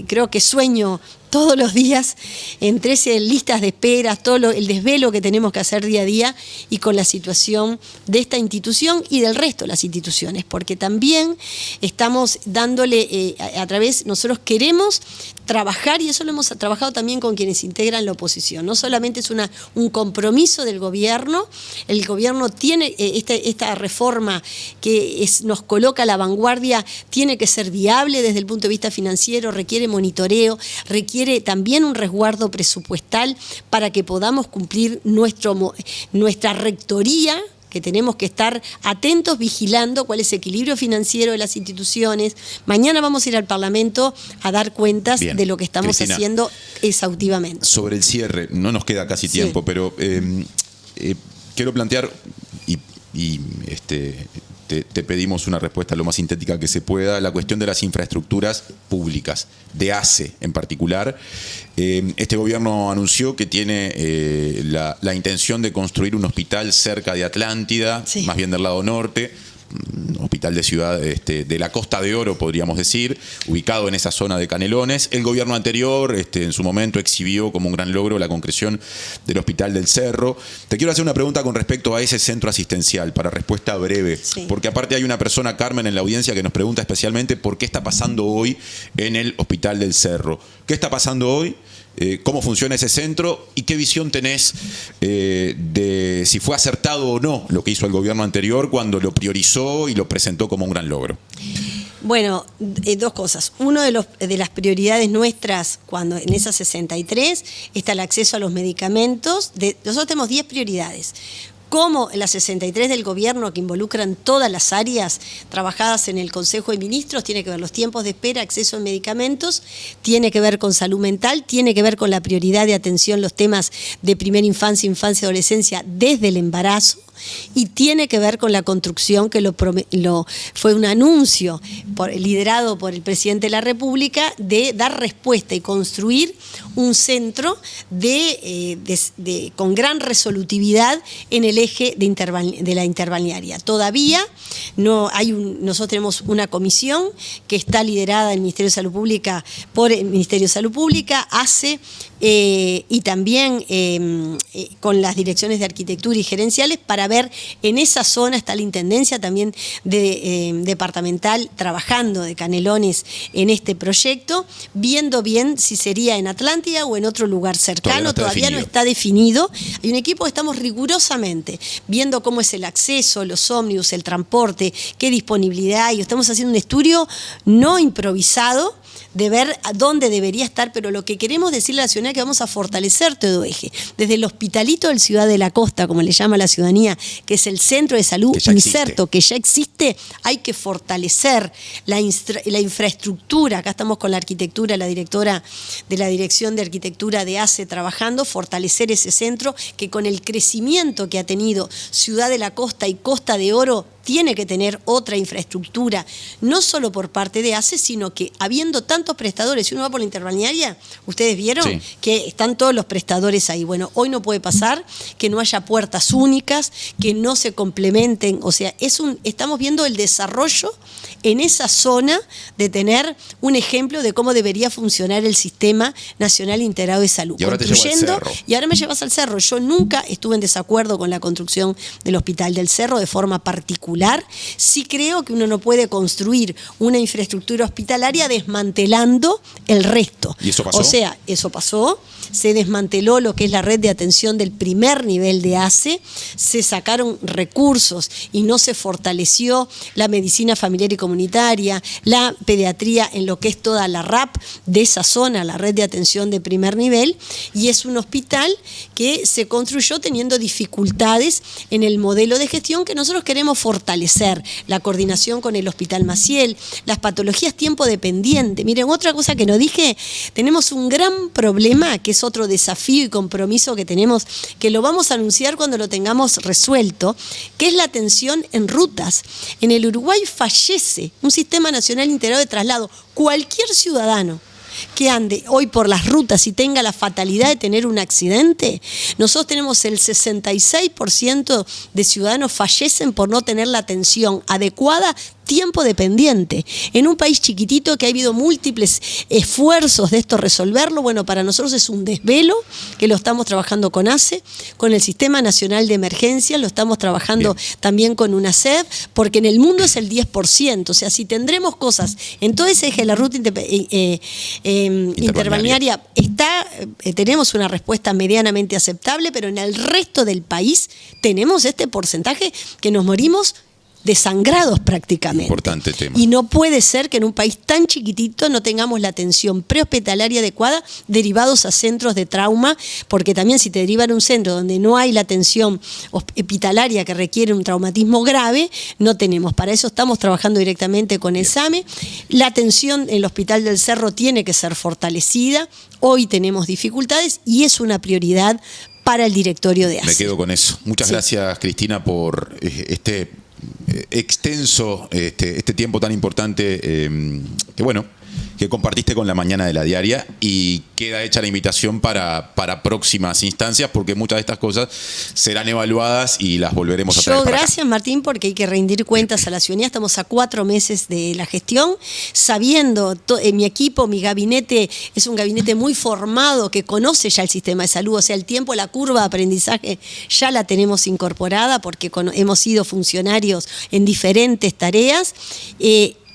creo que sueño todos los días entre listas de esperas, todo el desvelo que tenemos que hacer día a día y con la situación de esta institución y del resto de las instituciones, porque también estamos dándole a través, nosotros queremos trabajar, y eso lo hemos trabajado también con quienes integran la oposición. No solamente es un compromiso del gobierno, el gobierno tiene esta reforma que nos coloca a la vanguardia, tiene que ser viable desde el punto de vista financiero, requiere monitoreo, requiere también un resguardo presupuestal para que podamos cumplir nuestra rectoría, que tenemos que estar atentos, vigilando cuál es el equilibrio financiero de las instituciones. Mañana vamos a ir al Parlamento a dar cuentas de lo que estamos Cristina, haciendo exhaustivamente. Sobre el cierre, no nos queda casi tiempo, pero quiero plantear, te pedimos una respuesta lo más sintética que se pueda, la cuestión de las infraestructuras públicas, de ACE en particular. Este gobierno anunció que tiene la intención de construir un hospital cerca de Atlántida, más bien del lado norte, hospital de ciudad de la Costa de Oro, podríamos decir, ubicado en esa zona de Canelones. El gobierno anterior, en su momento, exhibió como un gran logro la concreción del Hospital del Cerro. Te quiero hacer una pregunta con respecto a ese centro asistencial, para respuesta breve, porque aparte hay una persona, Carmen, en la audiencia que nos pregunta especialmente por qué está pasando hoy en el Hospital del Cerro. ¿Qué está pasando hoy? ¿Cómo funciona ese centro? ¿Y qué visión tenés de si fue acertado o no lo que hizo el gobierno anterior cuando lo priorizó y lo presentó como un gran logro? Bueno, dos cosas. Uno de las prioridades nuestras cuando en esa 63 está el acceso a los medicamentos. Nosotros tenemos 10 prioridades. Como la 63 del gobierno, que involucran todas las áreas trabajadas en el Consejo de Ministros, tiene que ver los tiempos de espera, acceso a medicamentos, tiene que ver con salud mental, tiene que ver con la prioridad de atención, los temas de primera infancia, infancia y adolescencia desde el embarazo, y tiene que ver con la construcción, que fue un anuncio liderado por el presidente de la República, de dar respuesta y construir un centro con gran resolutividad en el eje de la interbalnearia. Todavía no hay nosotros tenemos una comisión que está liderada en el Ministerio de Salud Pública por el Ministerio de Salud Pública, ACE, y también con las direcciones de arquitectura y gerenciales, para ver en esa zona. Está la intendencia también departamental trabajando de Canelones en este proyecto, viendo bien si sería en Atlántida o en otro lugar cercano. Todavía no está definido. Hay un equipo que estamos rigurosamente viendo cómo es el acceso, los ómnibus, el transporte, qué disponibilidad hay. Estamos haciendo un estudio no improvisado de ver a dónde debería estar, pero lo que queremos decirle a la ciudadanía es que vamos a fortalecer todo eje. Desde el hospitalito del Ciudad de la Costa, como le llama la ciudadanía, que es el centro de salud inserto, que ya existe, hay que fortalecer la infraestructura. Acá estamos con la arquitectura, la directora de la Dirección de Arquitectura de ACE trabajando, fortalecer ese centro que con el crecimiento que ha tenido Ciudad de la Costa y Costa de Oro, tiene que tener otra infraestructura, no solo por parte de ACE, sino que habiendo tantos prestadores, si uno va por la interbalnearia, ustedes vieron que están todos los prestadores ahí. Bueno, hoy no puede pasar que no haya puertas únicas, que no se complementen, o sea, estamos viendo el desarrollo en esa zona de tener un ejemplo de cómo debería funcionar el Sistema Nacional Integrado de Salud. Y ahora te llevo al Cerro. Y ahora me llevas al Cerro. Yo nunca estuve en desacuerdo con la construcción del Hospital del Cerro de forma particular. Sí creo que uno no puede construir una infraestructura hospitalaria desmantelando el resto. ¿Y eso pasó? O sea, eso pasó. Se desmanteló lo que es la red de atención del primer nivel de ACE, se sacaron recursos y no se fortaleció la medicina familiar y comunitaria, la pediatría en lo que es toda la RAP de esa zona, la red de atención de primer nivel, y es un hospital que se construyó teniendo dificultades en el modelo de gestión que nosotros queremos fortalecer, la coordinación con el Hospital Maciel, las patologías tiempo dependiente. Miren, otra cosa que no dije, tenemos un gran problema, que es otro desafío y compromiso que tenemos, que lo vamos a anunciar cuando lo tengamos resuelto, que es la atención en rutas. En el Uruguay fallece un sistema nacional integrado de traslado. Cualquier ciudadano que ande hoy por las rutas y tenga la fatalidad de tener un accidente, nosotros tenemos el 66% de ciudadanos fallecen por no tener la atención adecuada, tiempo dependiente. En un país chiquitito que ha habido múltiples esfuerzos de esto resolverlo, bueno, para nosotros es un desvelo, que lo estamos trabajando con ACE, con el Sistema Nacional de Emergencia, lo estamos trabajando también con UNACEF, porque en el mundo es el 10%, o sea, si tendremos cosas en todo ese eje de la ruta interbalnearia, tenemos una respuesta medianamente aceptable, pero en el resto del país tenemos este porcentaje que nos morimos desangrados prácticamente. Importante tema. Y no puede ser que en un país tan chiquitito no tengamos la atención prehospitalaria adecuada derivados a centros de trauma, porque también si te derivan a un centro donde no hay la atención hospitalaria que requiere un traumatismo grave, no tenemos. Para eso estamos trabajando directamente con el SAME. La atención en el Hospital del Cerro tiene que ser fortalecida. Hoy tenemos dificultades y es una prioridad para el directorio de ACE. Me quedo con eso. Muchas gracias, Cristina, por este extenso, este tiempo tan importante que compartiste con La Mañana de la Diaria, y queda hecha la invitación para próximas instancias, porque muchas de estas cosas serán evaluadas y las volveremos a traer para gracias, acá. Martín, porque hay que rendir cuentas a la ciudadanía. Estamos a 4 meses de la gestión, sabiendo, mi equipo, mi gabinete, es un gabinete muy formado, que conoce ya el sistema de salud, o sea, el tiempo, la curva de aprendizaje ya la tenemos incorporada, porque hemos sido funcionarios en diferentes tareas.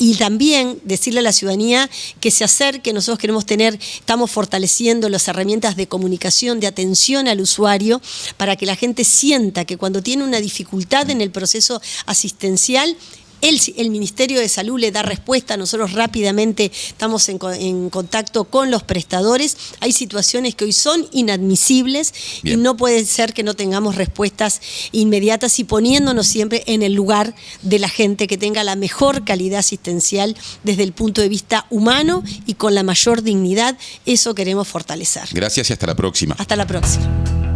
Y también decirle a la ciudadanía que se acerque. Nosotros estamos fortaleciendo las herramientas de comunicación, de atención al usuario, para que la gente sienta que cuando tiene una dificultad en el proceso asistencial, el Ministerio de Salud le da respuesta. Nosotros rápidamente estamos en contacto con los prestadores. Hay situaciones que hoy son inadmisibles. Bien. Y no puede ser que no tengamos respuestas inmediatas, y poniéndonos siempre en el lugar de la gente, que tenga la mejor calidad asistencial desde el punto de vista humano y con la mayor dignidad. Eso queremos fortalecer. Gracias y hasta la próxima. Hasta la próxima.